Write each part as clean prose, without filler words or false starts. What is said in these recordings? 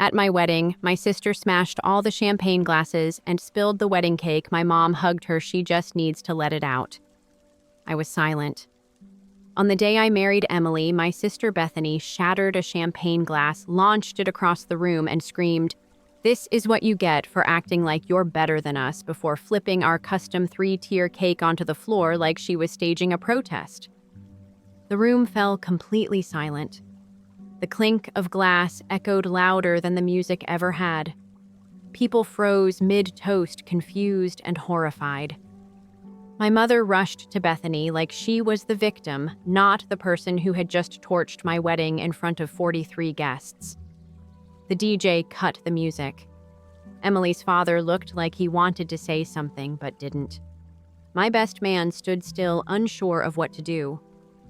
At my wedding, my sister smashed all the champagne glasses and spilled the wedding cake. My mom hugged her. She just needs to let it out. I was silent. On the day I married Emily, my sister Bethany shattered a champagne glass, launched it across the room, and screamed, "This is what you get for acting like you're better than us," before flipping our custom 3-tier cake onto the floor like she was staging a protest. The room fell completely silent. The clink of glass echoed louder than the music ever had. People froze mid-toast, confused and horrified. My mother rushed to Bethany like she was the victim, not the person who had just torched my wedding in front of 43 guests. The DJ cut the music. Emily's father looked like he wanted to say something but didn't. My best man stood still, unsure of what to do.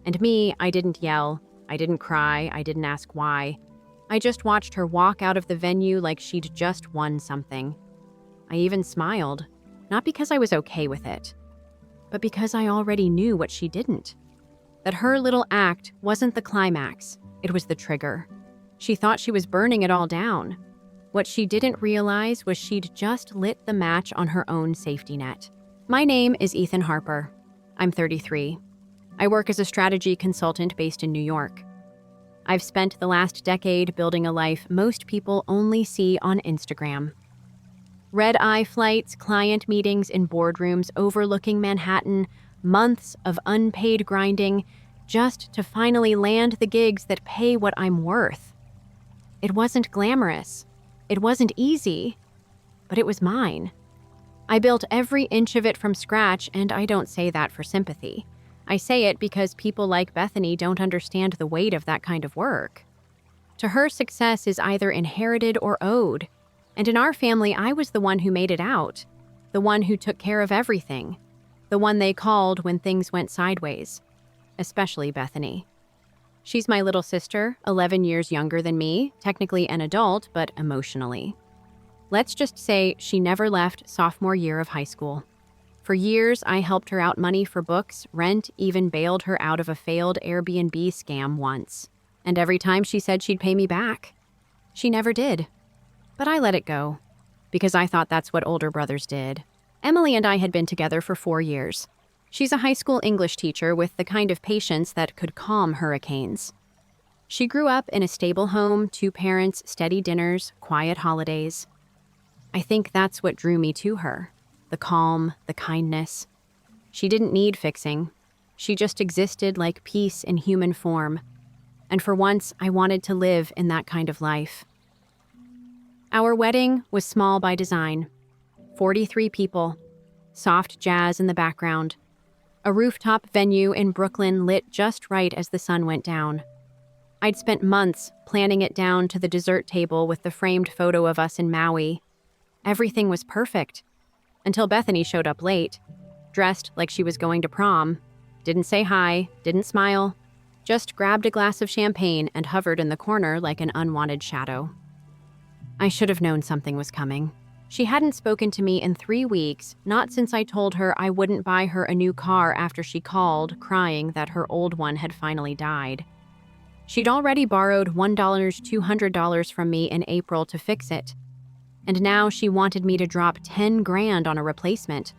And me, I didn't yell. I didn't cry. I didn't ask why. I just watched her walk out of the venue like she'd just won something. I even smiled, not because I was okay with it, but because I already knew what she didn't. That her little act wasn't the climax, it was the trigger. She thought she was burning it all down. What she didn't realize was she'd just lit the match on her own safety net. My name is Ethan Harper. I'm 33. I work as a strategy consultant based in New York. I've spent the last decade building a life most people only see on Instagram. Red-eye flights, client meetings in boardrooms overlooking Manhattan, months of unpaid grinding just to finally land the gigs that pay what I'm worth. It wasn't glamorous. It wasn't easy, but it was mine. I built every inch of it from scratch, and I don't say that for sympathy. I say it because people like Bethany don't understand the weight of that kind of work. To her, success is either inherited or owed. And in our family, I was the one who made it out, the one who took care of everything, the one they called when things went sideways, especially Bethany. She's my little sister, 11 years younger than me, technically an adult, but emotionally. Let's just say she never left sophomore year of high school. For years, I helped her out money for books, rent, even bailed her out of a failed Airbnb scam once. And every time she said she'd pay me back, she never did. But I let it go, because I thought that's what older brothers did. Emily and I had been together for 4 years. She's a high school English teacher with the kind of patience that could calm hurricanes. She grew up in a stable home, 2 parents, steady dinners, quiet holidays. I think that's what drew me to her, the calm, the kindness. She didn't need fixing. She just existed like peace in human form. And for once, I wanted to live in that kind of life. Our wedding was small by design. 43 people, soft jazz in the background, a rooftop venue in Brooklyn lit just right as the sun went down. I'd spent months planning it down to the dessert table with the framed photo of us in Maui. Everything was perfect, until Bethany showed up late, dressed like she was going to prom, didn't say hi, didn't smile, just grabbed a glass of champagne and hovered in the corner like an unwanted shadow. I should have known something was coming. She hadn't spoken to me in 3 weeks, not since I told her I wouldn't buy her a new car after she called, crying that her old one had finally died. She'd already borrowed $200 from me in April to fix it, and now she wanted me to drop 10 grand on a replacement.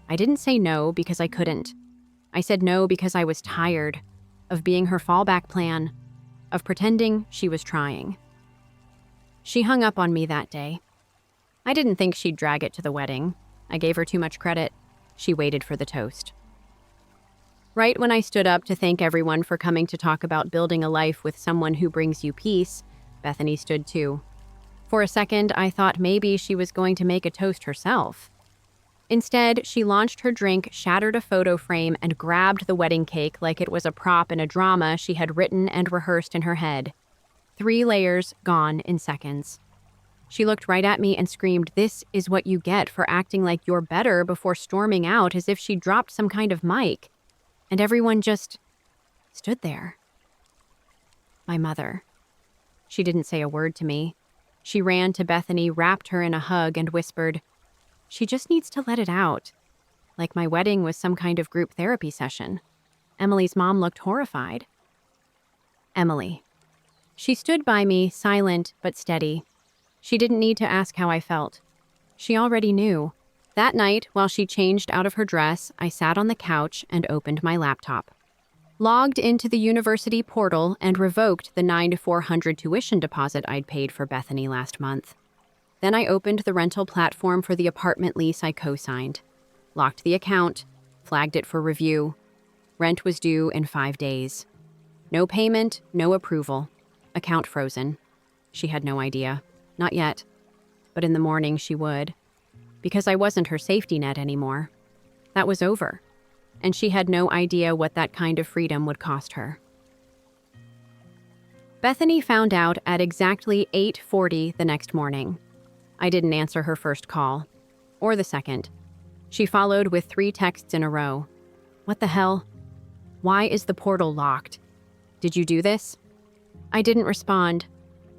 I didn't say no because I couldn't. I said no because I was tired of being her fallback plan, of pretending she was trying. She hung up on me that day. I didn't think she'd drag it to the wedding. I gave her too much credit. She waited for the toast. Right when I stood up to thank everyone for coming to talk about building a life with someone who brings you peace, Bethany stood too. For a second, I thought maybe she was going to make a toast herself. Instead, she launched her drink, shattered a photo frame, and grabbed the wedding cake like it was a prop in a drama she had written and rehearsed in her head. 3 layers gone in seconds. She looked right at me and screamed, "This is what you get for acting like you're better," before storming out as if she dropped some kind of mic. And everyone just stood there. My mother. She didn't say a word to me. She ran to Bethany, wrapped her in a hug, and whispered, "She just needs to let it out." Like my wedding was some kind of group therapy session. Emily's mom looked horrified. Emily. She stood by me, silent but steady. She didn't need to ask how I felt. She already knew. That night, while she changed out of her dress, I sat on the couch and opened my laptop. Logged into the university portal and revoked the $9,400 tuition deposit I'd paid for Bethany last month. Then I opened the rental platform for the apartment lease I co-signed. Locked the account, flagged it for review. Rent was due in 5 days. No payment, no approval. Account frozen. She had no idea. Not yet. But in the morning she would. Because I wasn't her safety net anymore. That was over. And she had no idea what that kind of freedom would cost her. Bethany found out at exactly 8:40 the next morning. I didn't answer her first call. Or the second. She followed with 3 texts in a row. What the hell? Why is the portal locked? Did you do this? I didn't respond.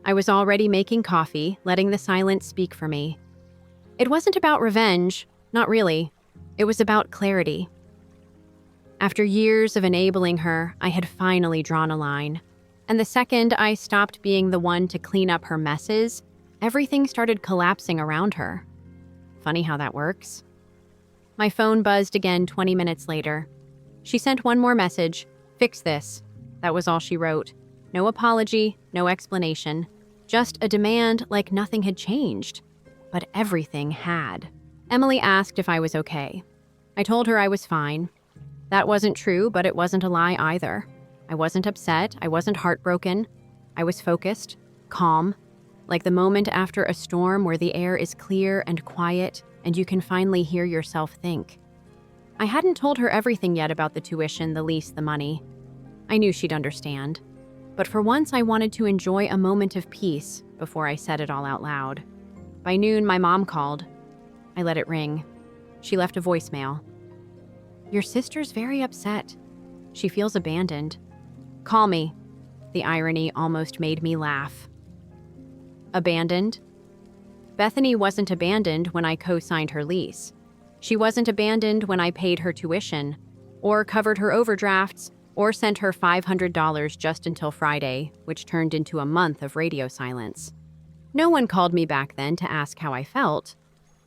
I was already making coffee, letting the silence speak for me. It wasn't about revenge, not really. It was about clarity. After years of enabling her, I had finally drawn a line. And the second I stopped being the one to clean up her messes, everything started collapsing around her. Funny how that works. My phone buzzed again 20 minutes later. She sent one more message, "Fix this." That was all she wrote. No apology, no explanation. Just a demand like nothing had changed. But everything had. Emily asked if I was okay. I told her I was fine. That wasn't true, but it wasn't a lie either. I wasn't upset, I wasn't heartbroken. I was focused, calm, like the moment after a storm where the air is clear and quiet and you can finally hear yourself think. I hadn't told her everything yet about the tuition, the lease, the money. I knew she'd understand. But for once I wanted to enjoy a moment of peace before I said it all out loud. By noon, my mom called. I let it ring. She left a voicemail. "Your sister's very upset. She feels abandoned. Call me." The irony almost made me laugh. Abandoned? Bethany wasn't abandoned when I co-signed her lease. She wasn't abandoned when I paid her tuition, or covered her overdrafts, or sent her $500 just until Friday, which turned into a month of radio silence. No one called me back then to ask how I felt.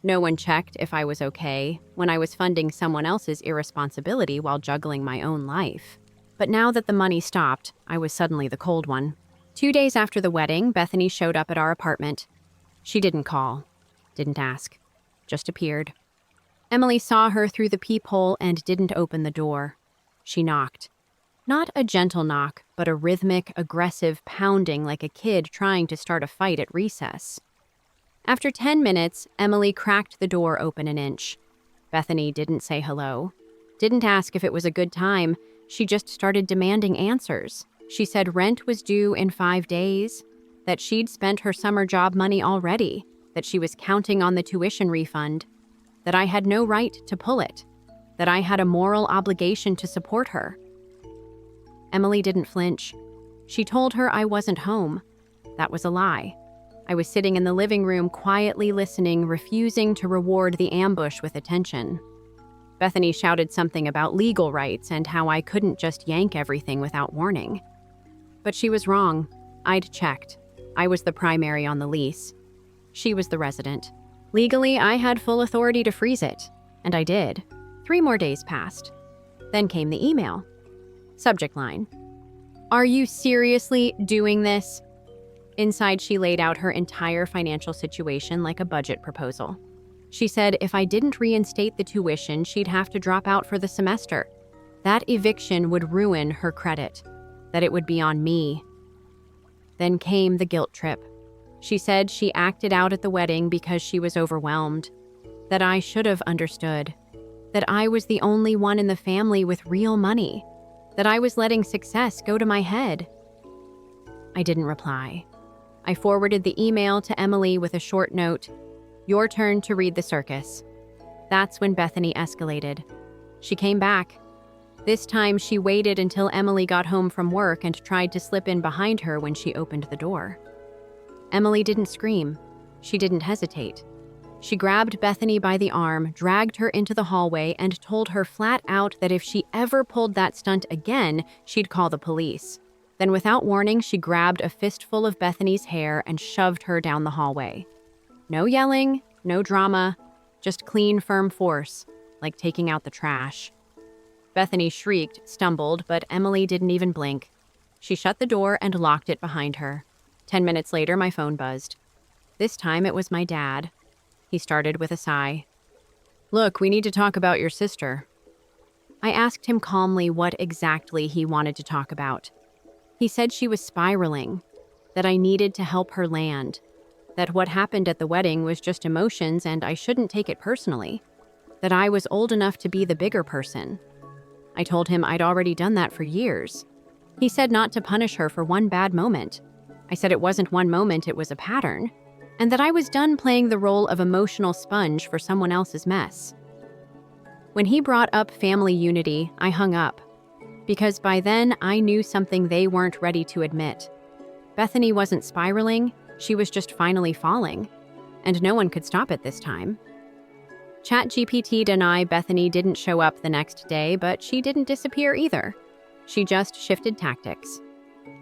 No one checked if I was okay when I was funding someone else's irresponsibility while juggling my own life. But now that the money stopped, I was suddenly the cold one. 2 days after the wedding, Bethany showed up at our apartment. She didn't call, didn't ask, just appeared. Emily saw her through the peephole and didn't open the door. She knocked. Not a gentle knock, but a rhythmic, aggressive pounding like a kid trying to start a fight at recess. After 10 minutes, Emily cracked the door open an inch. Bethany didn't say hello, didn't ask if it was a good time. She just started demanding answers. She said rent was due in 5 days, that she'd spent her summer job money already, that she was counting on the tuition refund, that I had no right to pull it, that I had a moral obligation to support her. Emily didn't flinch. She told her I wasn't home. That was a lie. I was sitting in the living room quietly listening, refusing to reward the ambush with attention. Bethany shouted something about legal rights and how I couldn't just yank everything without warning. But she was wrong. I'd checked. I was the primary on the lease. She was the resident. Legally, I had full authority to freeze it, and I did. 3 more days passed. Then came the email. Subject line: "Are you seriously doing this?" Inside, she laid out her entire financial situation like a budget proposal. She said if I didn't reinstate the tuition, she'd have to drop out for the semester. That eviction would ruin her credit, that it would be on me. Then came the guilt trip. She said she acted out at the wedding because she was overwhelmed, that I should have understood, that I was the only one in the family with real money, that I was letting success go to my head. I didn't reply. I forwarded the email to Emily with a short note: "Your turn to read the circus." That's when Bethany escalated. She came back. This time she waited until Emily got home from work and tried to slip in behind her when she opened the door. Emily didn't scream. She didn't hesitate. She grabbed Bethany by the arm, dragged her into the hallway, and told her flat out that if she ever pulled that stunt again, she'd call the police. Then without warning, she grabbed a fistful of Bethany's hair and shoved her down the hallway. No yelling, no drama, just clean, firm force, like taking out the trash. Bethany shrieked, stumbled, but Emily didn't even blink. She shut the door and locked it behind her. 10 minutes later, my phone buzzed. This time it was my dad. He started with a sigh. "Look, we need to talk about your sister." I asked him calmly what exactly he wanted to talk about. He said she was spiraling, that I needed to help her land, that what happened at the wedding was just emotions and I shouldn't take it personally, that I was old enough to be the bigger person. I told him I'd already done that for years. He said not to punish her for one bad moment. I said it wasn't one moment, it was a pattern, and that I was done playing the role of emotional sponge for someone else's mess. When he brought up family unity, I hung up, because by then I knew something they weren't ready to admit. Bethany wasn't spiraling, she was just finally falling, and no one could stop it this time. ChatGPT denied Bethany didn't show up the next day, but she didn't disappear either. She just shifted tactics.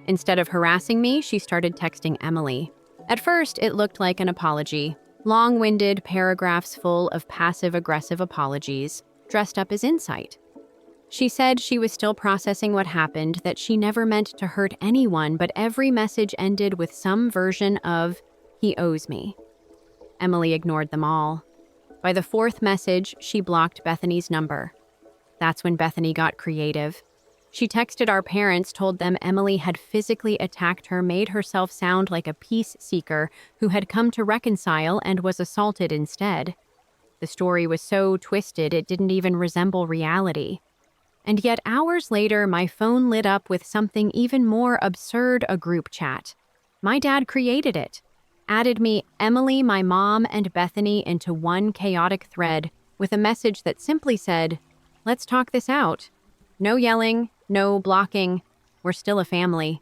Instead of harassing me, she started texting Emily. At first, it looked like an apology. Long-winded paragraphs full of passive-aggressive apologies, dressed up as insight. She said she was still processing what happened, that she never meant to hurt anyone, but every message ended with some version of, "He owes me." Emily ignored them all. By the fourth message, she blocked Bethany's number. That's when Bethany got creative. She texted our parents, told them Emily had physically attacked her, made herself sound like a peace seeker who had come to reconcile and was assaulted instead. The story was so twisted it didn't even resemble reality. And yet hours later, my phone lit up with something even more absurd, a group chat. My dad created it, added me, Emily, my mom, and Bethany into one chaotic thread with a message that simply said, "Let's talk this out. No yelling, no blocking. We're still a family."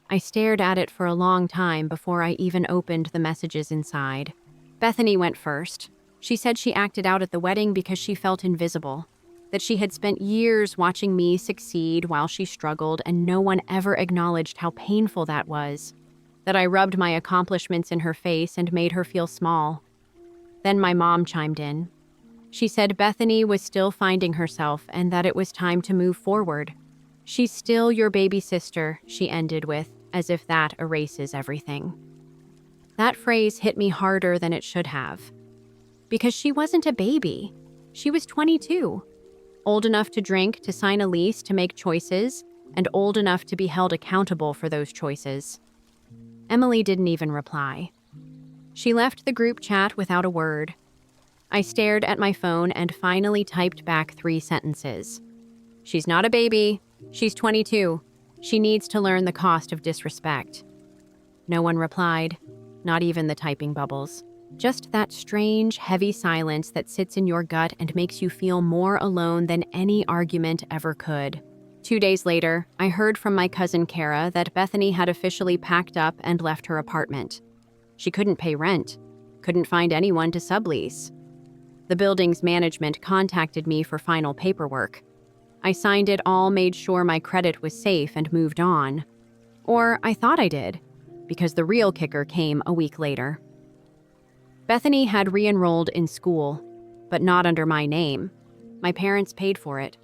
I stared at it for a long time before I even opened the messages inside. Bethany went first. She said she acted out at the wedding because she felt invisible, that she had spent years watching me succeed while she struggled and no one ever acknowledged how painful that was, that I rubbed my accomplishments in her face and made her feel small. Then my mom chimed in. She said Bethany was still finding herself and that it was time to move forward. "She's still your baby sister," she ended with, as if that erases everything. That phrase hit me harder than it should have. Because she wasn't a baby. She was 22. Old enough to drink, to sign a lease, to make choices, and old enough to be held accountable for those choices. Emily didn't even reply. She left the group chat without a word. I stared at my phone and finally typed back 3 sentences. "She's not a baby. She's 22. She needs to learn the cost of disrespect." No one replied, not even the typing bubbles. Just that strange, heavy silence that sits in your gut and makes you feel more alone than any argument ever could. 2 days later, I heard from my cousin Kara that Bethany had officially packed up and left her apartment. She couldn't pay rent, couldn't find anyone to sublease. The building's management contacted me for final paperwork. I signed it all, made sure my credit was safe, and moved on. Or I thought I did, because the real kicker came a week later. Bethany had re-enrolled in school, but not under my name. My parents paid for it,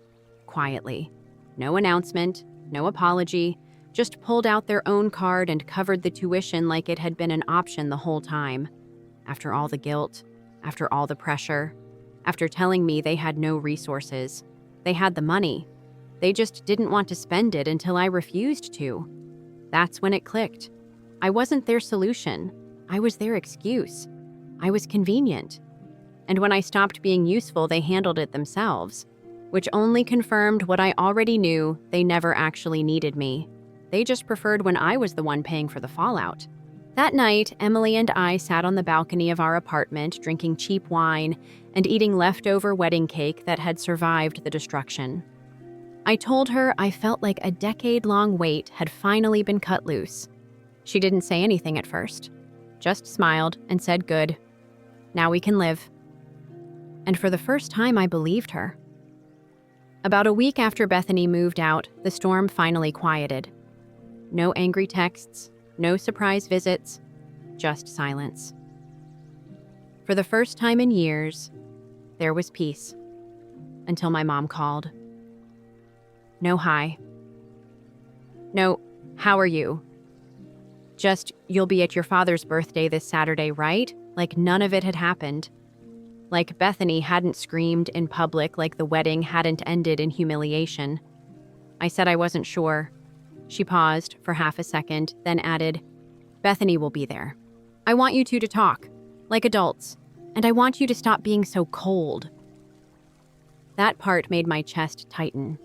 quietly. No announcement, no apology, just pulled out their own card and covered the tuition like it had been an option the whole time. After all the guilt, after all the pressure, after telling me they had no resources. They had the money. They just didn't want to spend it until I refused to. That's when it clicked. I wasn't their solution. I was their excuse. I was convenient. And when I stopped being useful, they handled it themselves, which only confirmed what I already knew: they never actually needed me. They just preferred when I was the one paying for the fallout. That night, Emily and I sat on the balcony of our apartment, drinking cheap wine and eating leftover wedding cake that had survived the destruction. I told her I felt like a decade-long weight had finally been cut loose. She didn't say anything at first, just smiled and said, "Good. Now we can live." And for the first time, I believed her. About a week after Bethany moved out, the storm finally quieted. No angry texts, no surprise visits, just silence. For the first time in years, there was peace. Until my mom called. No hi. No, how are you? Just, you'll be at your father's birthday this Saturday, right? Like none of it had happened. Like Bethany hadn't screamed in public, like the wedding hadn't ended in humiliation. I said I wasn't sure. She paused for half a second, then added, Bethany will be there. I want you two to talk, like adults, and I want you to stop being so cold. That part made my chest tighten.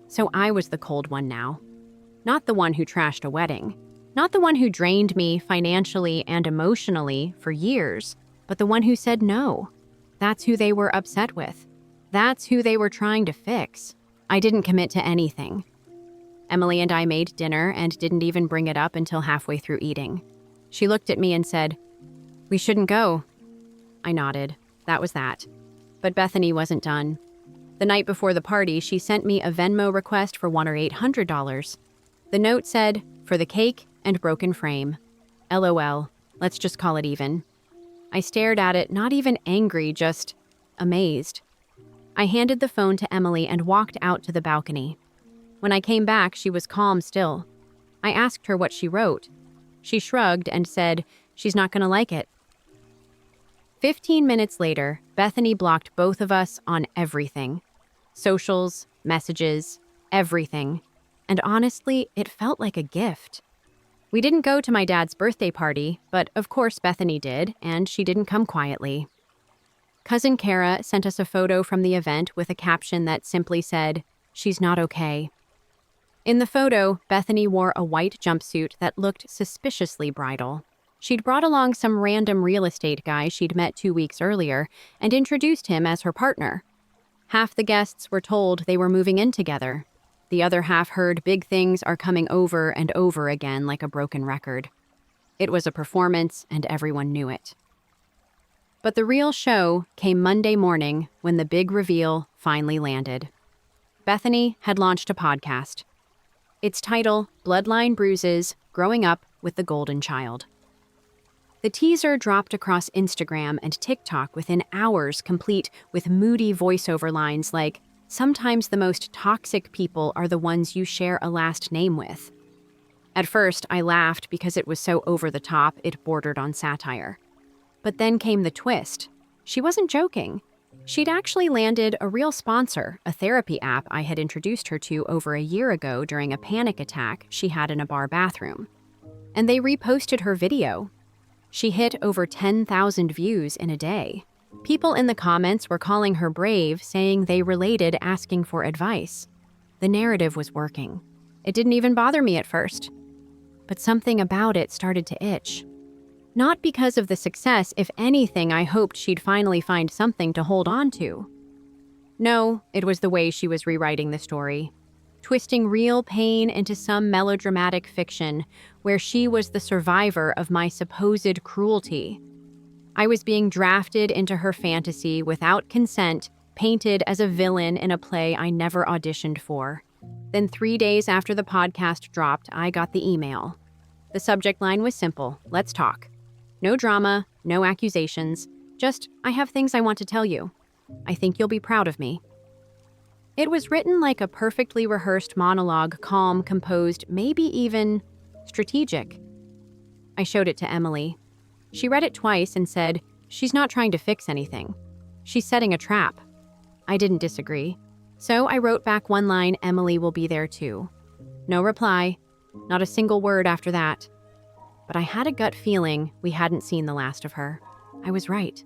So I was the cold one now. Not the one who trashed a wedding. Not the one who drained me financially and emotionally for years, but the one who said no. That's who they were upset with. That's who they were trying to fix. I didn't commit to anything. Emily and I made dinner and didn't even bring it up until halfway through eating. She looked at me and said, "We shouldn't go." I nodded. That was that. But Bethany wasn't done. The night before the party, she sent me a Venmo request for $100 or $800. The note said, "For the cake and broken frame. LOL, let's just call it even." I stared at it, not even angry, just amazed. I handed the phone to Emily and walked out to the balcony. When I came back, she was calm still. I asked her what she wrote. She shrugged and said, she's not gonna like it. 15 minutes later, Bethany blocked both of us on everything. Socials, messages, everything. And honestly, it felt like a gift. We didn't go to my dad's birthday party, but of course Bethany did, and she didn't come quietly. Cousin Kara sent us a photo from the event with a caption that simply said, "She's not okay." In the photo, Bethany wore a white jumpsuit that looked suspiciously bridal. She'd brought along some random real estate guy she'd met 2 weeks earlier and introduced him as her partner. Half the guests were told they were moving in together. The other half heard big things are coming over and over again like a broken record. It was a performance, and everyone knew it. But the real show came Monday morning when the big reveal finally landed. Bethany had launched a podcast. Its title, Bloodline Bruises, Growing Up with the Golden Child. The teaser dropped across Instagram and TikTok within hours, complete with moody voiceover lines like, "Sometimes the most toxic people are the ones you share a last name with." At first, I laughed because it was so over the top it bordered on satire. But then came the twist. She wasn't joking. She'd actually landed a real sponsor, a therapy app I had introduced her to over a year ago during a panic attack she had in a bar bathroom. And they reposted her video. She hit over 10,000 views in a day. People in the comments were calling her brave, saying they related asking for advice. The narrative was working. It didn't even bother me at first. But something about it started to itch. Not because of the success, if anything, I hoped she'd finally find something to hold on to. No, it was the way she was rewriting the story. Twisting real pain into some melodramatic fiction where she was the survivor of my supposed cruelty. I was being drafted into her fantasy without consent, painted as a villain in a play I never auditioned for. Then 3 days after the podcast dropped, I got the email. The subject line was simple, "Let's talk." No drama, no accusations, just, "I have things I want to tell you. I think you'll be proud of me." It was written like a perfectly rehearsed monologue, calm, composed, maybe even strategic. I showed it to Emily. She read it twice and said, "She's not trying to fix anything. She's setting a trap." I didn't disagree. So I wrote back one line, "Emily will be there too." No reply, not a single word after that. But I had a gut feeling we hadn't seen the last of her. I was right.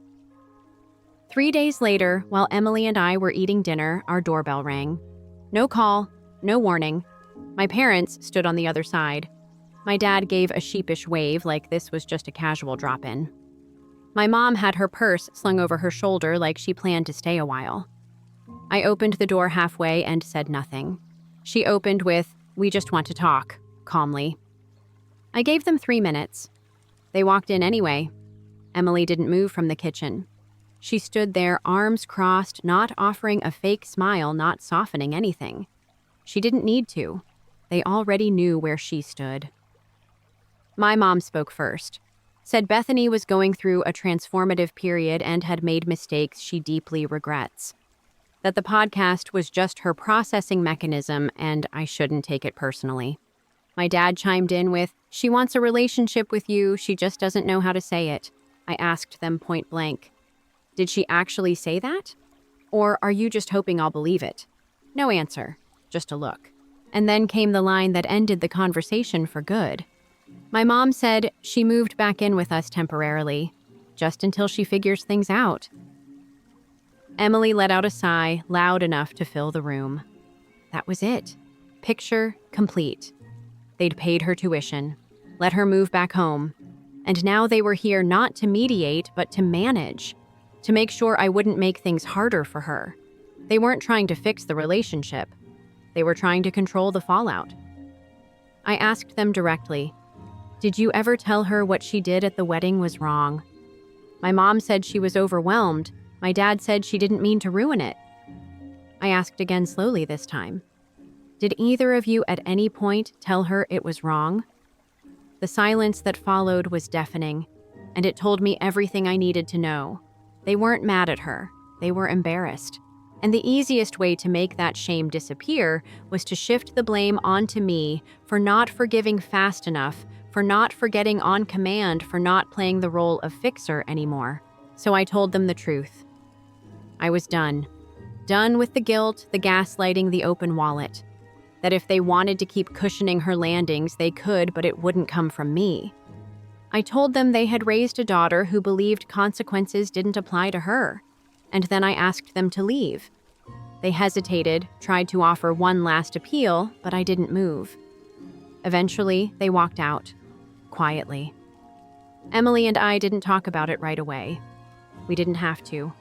3 days later, while Emily and I were eating dinner, our doorbell rang. No call, no warning. My parents stood on the other side. My dad gave a sheepish wave like this was just a casual drop-in. My mom had her purse slung over her shoulder like she planned to stay a while. I opened the door halfway and said nothing. She opened with, "We just want to talk," calmly. I gave them 3 minutes. They walked in anyway. Emily didn't move from the kitchen. She stood there, arms crossed, not offering a fake smile, not softening anything. She didn't need to. They already knew where she stood. My mom spoke first. Said Bethany was going through a transformative period and had made mistakes she deeply regrets. That the podcast was just her processing mechanism and I shouldn't take it personally. My dad chimed in with, "She wants a relationship with you, she just doesn't know how to say it." I asked them point blank, "Did she actually say that? Or are you just hoping I'll believe it?" No answer, just a look. And then came the line that ended the conversation for good. My mom said she moved back in with us temporarily, just until she figures things out. Emily let out a sigh loud enough to fill the room. That was it. Picture complete. They'd paid her tuition, let her move back home, and now they were here not to mediate, but to manage, to make sure I wouldn't make things harder for her. They weren't trying to fix the relationship. They were trying to control the fallout. I asked them directly, "Did you ever tell her what she did at the wedding was wrong?" My mom said she was overwhelmed. My dad said she didn't mean to ruin it. I asked again slowly this time, "Did either of you at any point tell her it was wrong?" The silence that followed was deafening, and it told me everything I needed to know. They weren't mad at her. They were embarrassed. And the easiest way to make that shame disappear was to shift the blame onto me for not forgiving fast enough, for not forgetting on command, for not playing the role of fixer anymore. So I told them the truth. I was done. Done with the guilt, the gaslighting, the open wallet. That if they wanted to keep cushioning her landings, they could, but it wouldn't come from me. I told them they had raised a daughter who believed consequences didn't apply to her. And then I asked them to leave. They hesitated, tried to offer one last appeal, but I didn't move. Eventually, they walked out, quietly. Emily and I didn't talk about it right away. We didn't have to.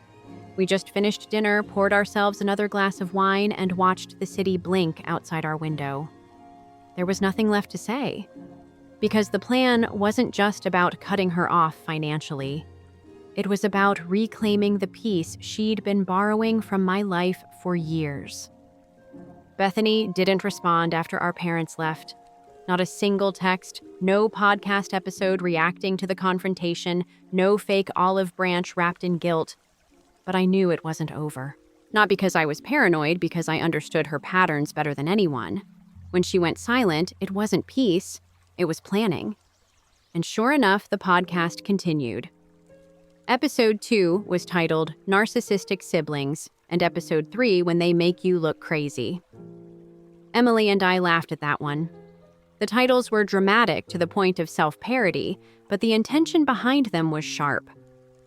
We just finished dinner, poured ourselves another glass of wine, and watched the city blink outside our window. There was nothing left to say. Because the plan wasn't just about cutting her off financially. It was about reclaiming the peace she'd been borrowing from my life for years. Bethany didn't respond after our parents left. Not a single text, no podcast episode reacting to the confrontation, no fake olive branch wrapped in guilt. But I knew it wasn't over. Not because I was paranoid, because I understood her patterns better than anyone. When she went silent, it wasn't peace, it was planning. And sure enough, the podcast continued. Episode 2 was titled Narcissistic Siblings, and Episode 3, When They Make You Look Crazy. Emily and I laughed at that one. The titles were dramatic to the point of self-parody, but the intention behind them was sharp.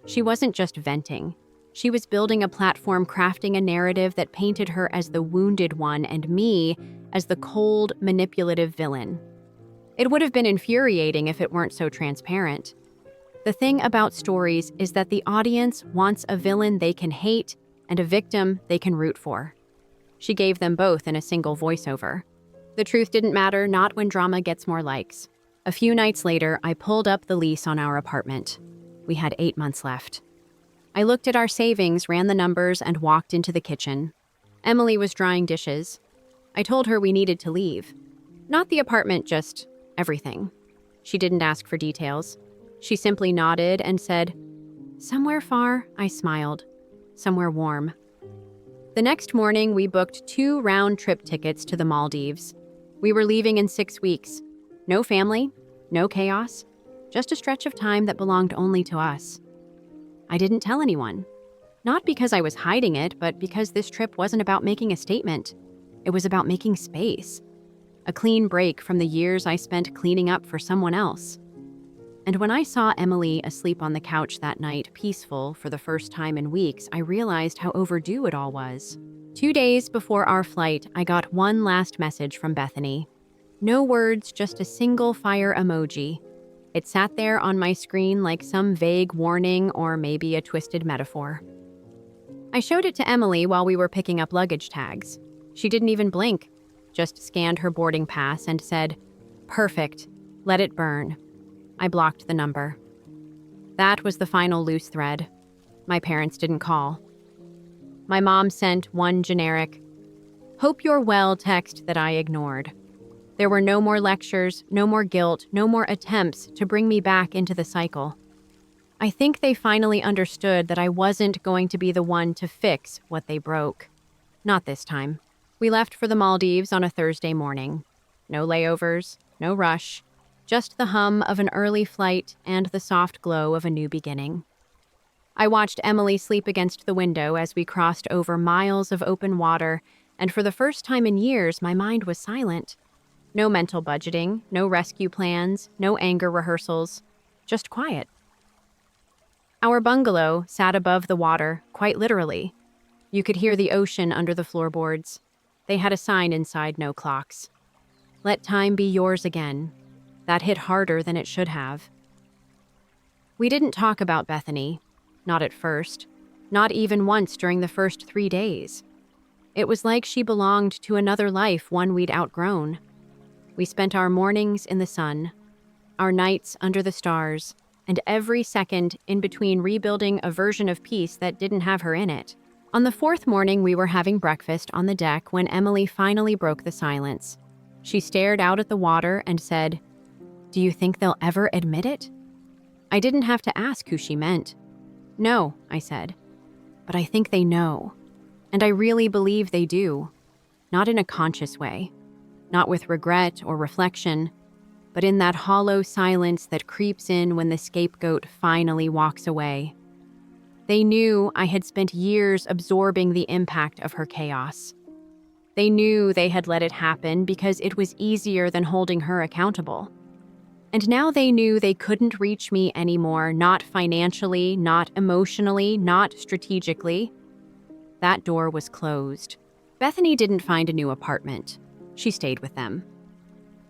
She wasn't just venting. She was building a platform, crafting a narrative that painted her as the wounded one and me as the cold, manipulative villain. It would have been infuriating if it weren't so transparent. The thing about stories is that the audience wants a villain they can hate and a victim they can root for. She gave them both in a single voiceover. The truth didn't matter, not when drama gets more likes. A few nights later, I pulled up the lease on our apartment. We had 8 months left. I looked at our savings, ran the numbers, and walked into the kitchen. Emily was drying dishes. I told her we needed to leave. Not the apartment, just everything. She didn't ask for details. She simply nodded and said, "Somewhere far," I smiled. "Somewhere warm." The next morning, we booked 2 round-trip tickets to the Maldives. We were leaving in 6 weeks. No family, no chaos, just a stretch of time that belonged only to us. I didn't tell anyone. Not because I was hiding it, but because this trip wasn't about making a statement. It was about making space. A clean break from the years I spent cleaning up for someone else. And when I saw Emily asleep on the couch that night, peaceful for the first time in weeks, I realized how overdue it all was. 2 days before our flight, I got one last message from Bethany. No words, just a single fire emoji. It sat there on my screen like some vague warning or maybe a twisted metaphor. I showed it to Emily while we were picking up luggage tags. She didn't even blink, just scanned her boarding pass and said, "Perfect, let it burn." I blocked the number. That was the final loose thread. My parents didn't call. My mom sent one generic, "Hope you're well" text that I ignored. There were no more lectures, no more guilt, no more attempts to bring me back into the cycle. I think they finally understood that I wasn't going to be the one to fix what they broke. Not this time. We left for the Maldives on a Thursday morning. No layovers, no rush, just the hum of an early flight and the soft glow of a new beginning. I watched Emily sleep against the window as we crossed over miles of open water, and for the first time in years, my mind was silent. No mental budgeting, no rescue plans, no anger rehearsals, just quiet. Our bungalow sat above the water, quite literally. You could hear the ocean under the floorboards. They had a sign inside, no clocks. Let time be yours again. That hit harder than it should have. We didn't talk about Bethany, not at first, not even once during the first 3 days. It was like she belonged to another life, one we'd outgrown. We spent our mornings in the sun, our nights under the stars, and every second in between rebuilding a version of peace that didn't have her in it. On the 4th morning, we were having breakfast on the deck when Emily finally broke the silence. She stared out at the water and said, "Do you think they'll ever admit it?" I didn't have to ask who she meant. "No," I said, "but I think they know. And I really believe they do. Not in a conscious way. Not with regret or reflection, but in that hollow silence that creeps in when the scapegoat finally walks away. They knew I had spent years absorbing the impact of her chaos. They knew they had let it happen because it was easier than holding her accountable. And now they knew they couldn't reach me anymore, not financially, not emotionally, not strategically. That door was closed. Bethany didn't find a new apartment. She stayed with them.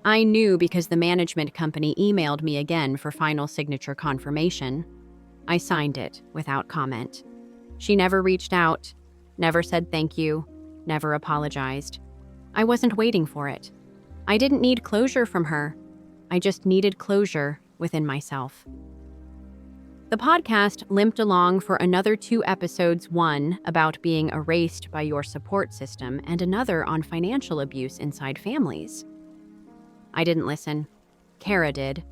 I knew because the management company emailed me again for final signature confirmation. I signed it without comment. She never reached out, never said thank you, never apologized. I wasn't waiting for it. I didn't need closure from her. I just needed closure within myself. The podcast limped along for another 2 episodes, one about being erased by your support system and another on financial abuse inside families. I didn't listen. Kara did.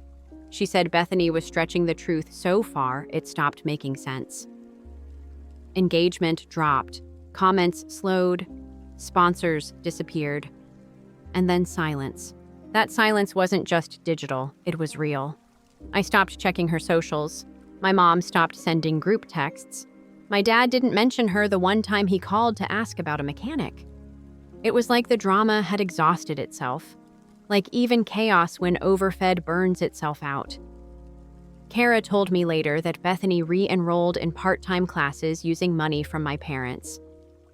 She said Bethany was stretching the truth so far it stopped making sense. Engagement dropped, comments slowed, sponsors disappeared, and then silence. That silence wasn't just digital, it was real. I stopped checking her socials. My mom stopped sending group texts. My dad didn't mention her the one time he called to ask about a mechanic. It was like the drama had exhausted itself, like even chaos when overfed burns itself out. Kara told me later that Bethany re-enrolled in part-time classes using money from my parents.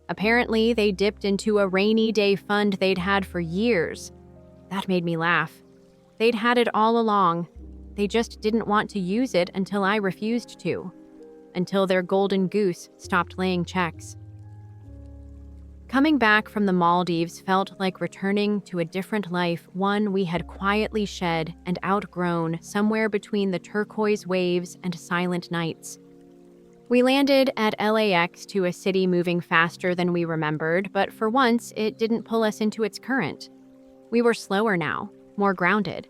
Apparently, they dipped into a rainy day fund they'd had for years. That made me laugh. They'd had it all along. They just didn't want to use it until I refused to. Until their golden goose stopped laying checks. Coming back from the Maldives felt like returning to a different life, one we had quietly shed and outgrown somewhere between the turquoise waves and silent nights. We landed at LAX, to a city moving faster than we remembered, but for once, it didn't pull us into its current. We were slower now, more grounded.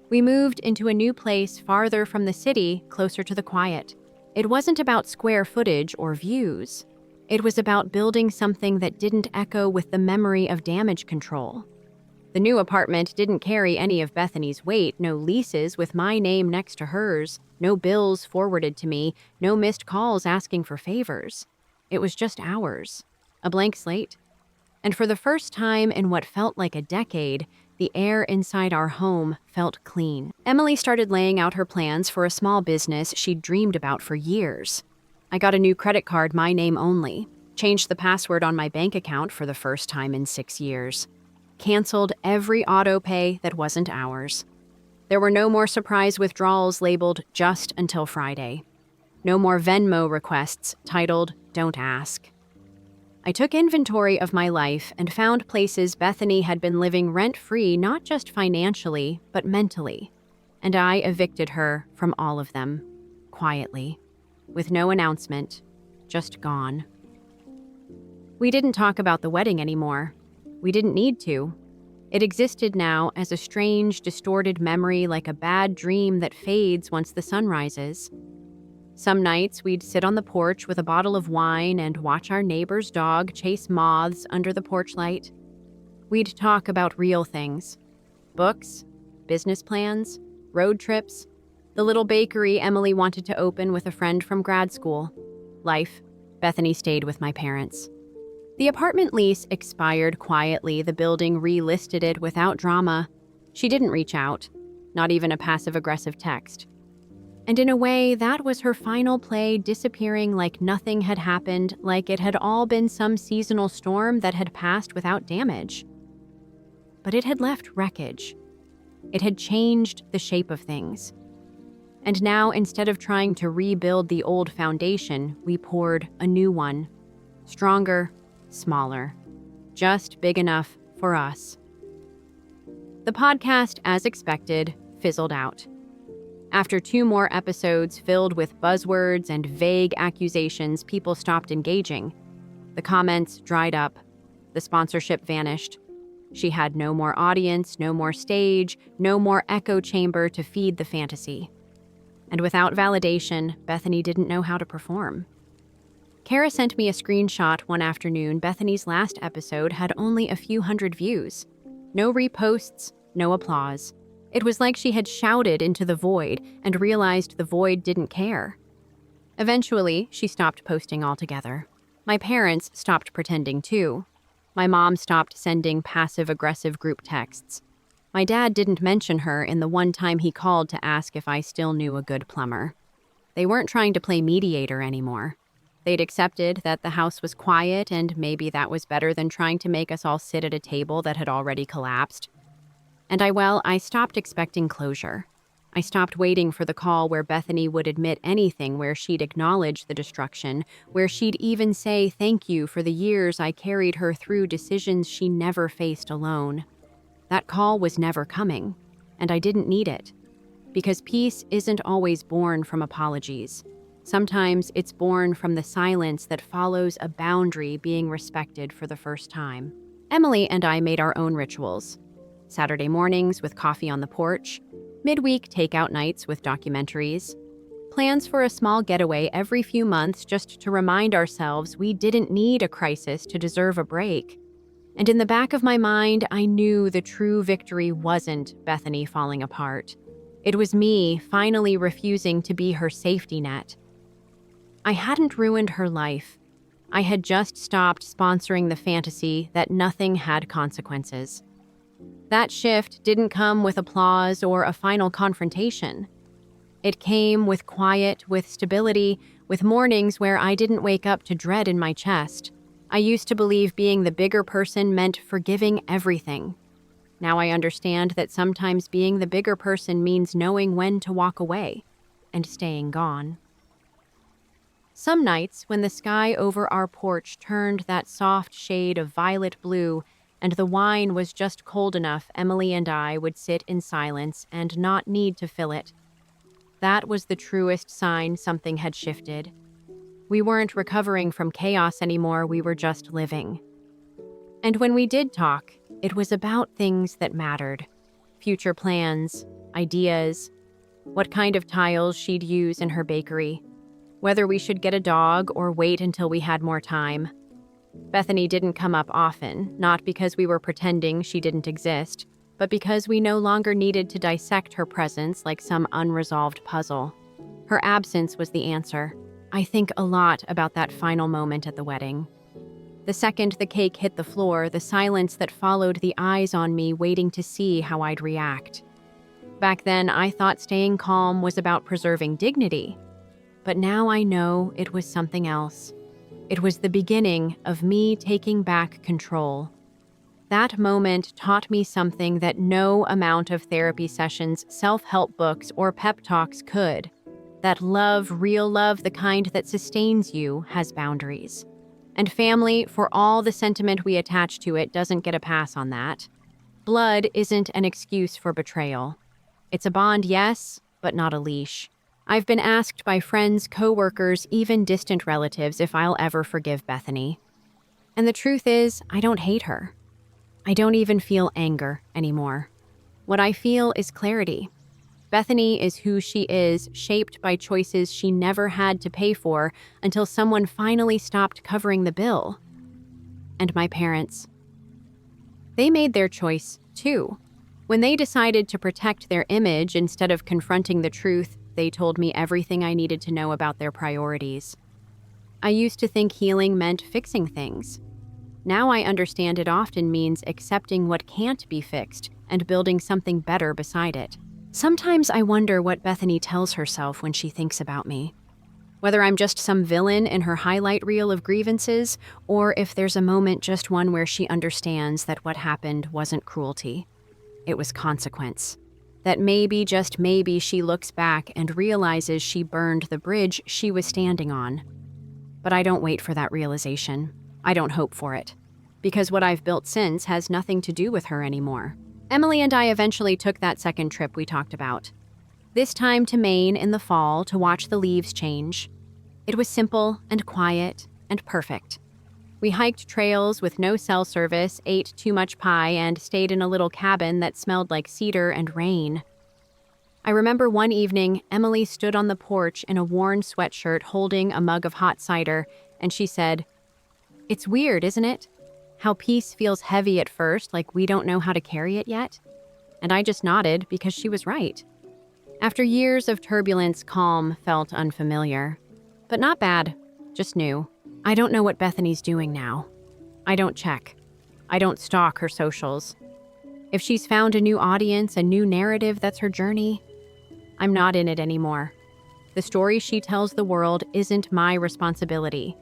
We moved into a new place farther from the city, closer to the quiet. It wasn't about square footage or views. It was about building something that didn't echo with the memory of damage control. The new apartment didn't carry any of Bethany's weight, no leases with my name next to hers, no bills forwarded to me, no missed calls asking for favors. It was just ours, a blank slate. And for the first time in what felt like a decade, the air inside our home felt clean. Emily started laying out her plans for a small business she'd dreamed about for years. I got a new credit card, my name only, changed the password on my bank account for the first time in 6 years, canceled every auto pay that wasn't ours. There were no more surprise withdrawals labeled just until Friday. No more Venmo requests titled "Don't Ask." I took inventory of my life and found places Bethany had been living rent-free, not just financially, but mentally. And I evicted her from all of them, quietly, with no announcement, just gone. We didn't talk about the wedding anymore. We didn't need to. It existed now as a strange, distorted memory, like a bad dream that fades once the sun rises. Some nights, we'd sit on the porch with a bottle of wine and watch our neighbor's dog chase moths under the porch light. We'd talk about real things: books, business plans, road trips, the little bakery Emily wanted to open with a friend from grad school. Life. Bethany stayed with my parents. The apartment lease expired quietly. The building relisted it without drama. She didn't reach out, not even a passive-aggressive text. And in a way, that was her final play, disappearing like nothing had happened, like it had all been some seasonal storm that had passed without damage. But it had left wreckage. It had changed the shape of things. And now, instead of trying to rebuild the old foundation, we poured a new one. Stronger, smaller. Just big enough for us. The podcast, as expected, fizzled out. After 2 more episodes filled with buzzwords and vague accusations, people stopped engaging. The comments dried up. The sponsorship vanished. She had no more audience, no more stage, no more echo chamber to feed the fantasy. And without validation, Bethany didn't know how to perform. Kara sent me a screenshot one afternoon. Bethany's last episode had only a few hundred views. No reposts, no applause. It was like she had shouted into the void and realized the void didn't care. Eventually, she stopped posting altogether. My parents stopped pretending too. My mom stopped sending passive-aggressive group texts. My dad didn't mention her in the one time he called to ask if I still knew a good plumber. They weren't trying to play mediator anymore. They'd accepted that the house was quiet, and maybe that was better than trying to make us all sit at a table that had already collapsed. And I stopped expecting closure. I stopped waiting for the call where Bethany would admit anything, where she'd acknowledge the destruction, where she'd even say thank you for the years I carried her through decisions she never faced alone. That call was never coming, and I didn't need it. Because peace isn't always born from apologies. Sometimes it's born from the silence that follows a boundary being respected for the first time. Emily and I made our own rituals. Saturday mornings with coffee on the porch, midweek takeout nights with documentaries, plans for a small getaway every few months just to remind ourselves we didn't need a crisis to deserve a break. And in the back of my mind, I knew the true victory wasn't Bethany falling apart. It was me finally refusing to be her safety net. I hadn't ruined her life. I had just stopped sponsoring the fantasy that nothing had consequences. That shift didn't come with applause or a final confrontation. It came with quiet, with stability, with mornings where I didn't wake up to dread in my chest. I used to believe being the bigger person meant forgiving everything. Now I understand that sometimes being the bigger person means knowing when to walk away and staying gone. Some nights, when the sky over our porch turned that soft shade of violet blue and the wine was just cold enough, Emily and I would sit in silence and not need to fill it. That was the truest sign something had shifted. We weren't recovering from chaos anymore, we were just living. And when we did talk, it was about things that mattered. Future plans, ideas, what kind of tiles she'd use in her bakery, whether we should get a dog or wait until we had more time. Bethany didn't come up often, not because we were pretending she didn't exist, but because we no longer needed to dissect her presence like some unresolved puzzle. Her absence was the answer. I think a lot about that final moment at the wedding. The second the cake hit the floor, the silence that followed, the eyes on me waiting to see how I'd react. Back then, I thought staying calm was about preserving dignity. But now I know it was something else. It was the beginning of me taking back control. That moment taught me something that no amount of therapy sessions, self-help books, or pep talks could. That love, real love, the kind that sustains you, has boundaries. And family, for all the sentiment we attach to it, doesn't get a pass on that. Blood isn't an excuse for betrayal. It's a bond, yes, but not a leash. I've been asked by friends, coworkers, even distant relatives if I'll ever forgive Bethany. And the truth is, I don't hate her. I don't even feel anger anymore. What I feel is clarity. Bethany is who she is, shaped by choices she never had to pay for until someone finally stopped covering the bill. And my parents. They made their choice, too. When they decided to protect their image instead of confronting the truth, they told me everything I needed to know about their priorities. I used to think healing meant fixing things. Now I understand it often means accepting what can't be fixed and building something better beside it. Sometimes I wonder what Bethany tells herself when she thinks about me. Whether I'm just some villain in her highlight reel of grievances, or if there's a moment, just one, where she understands that what happened wasn't cruelty. It was consequence. That maybe, just maybe, she looks back and realizes she burned the bridge she was standing on. But I don't wait for that realization. I don't hope for it. Because what I've built since has nothing to do with her anymore. Emily and I eventually took that second trip we talked about. This time to Maine in the fall to watch the leaves change. It was simple and quiet and perfect. We hiked trails with no cell service, ate too much pie, and stayed in a little cabin that smelled like cedar and rain. I remember one evening, Emily stood on the porch in a worn sweatshirt holding a mug of hot cider, and she said, "It's weird, isn't it? How peace feels heavy at first, like we don't know how to carry it yet." And I just nodded because she was right. After years of turbulence, calm felt unfamiliar. But not bad, just new. I don't know what Bethany's doing now. I don't check. I don't stalk her socials. If she's found a new audience, a new narrative that's her journey, I'm not in it anymore. The story she tells the world isn't my responsibility.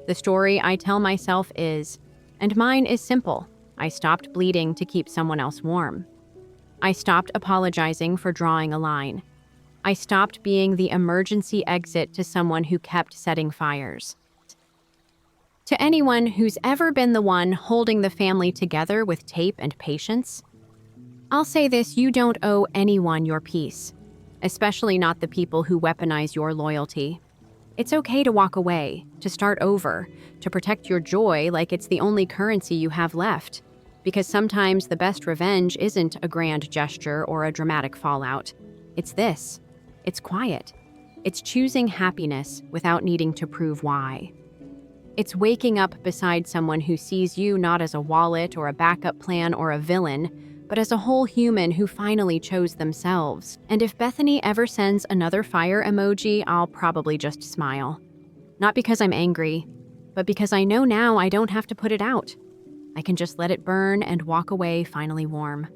The story I tell myself is, and mine is simple. I stopped bleeding to keep someone else warm. I stopped apologizing for drawing a line. I stopped being the emergency exit to someone who kept setting fires. To anyone who's ever been the one holding the family together with tape and patience, I'll say this: you don't owe anyone your peace, especially not the people who weaponize your loyalty. It's okay to walk away, to start over, to protect your joy like it's the only currency you have left. Because sometimes the best revenge isn't a grand gesture or a dramatic fallout. It's this. It's quiet. It's choosing happiness without needing to prove why. It's waking up beside someone who sees you not as a wallet or a backup plan or a villain, but as a whole human who finally chose themselves. And if Bethany ever sends another fire emoji, I'll probably just smile. Not because I'm angry, but because I know now I don't have to put it out. I can just let it burn and walk away finally warm.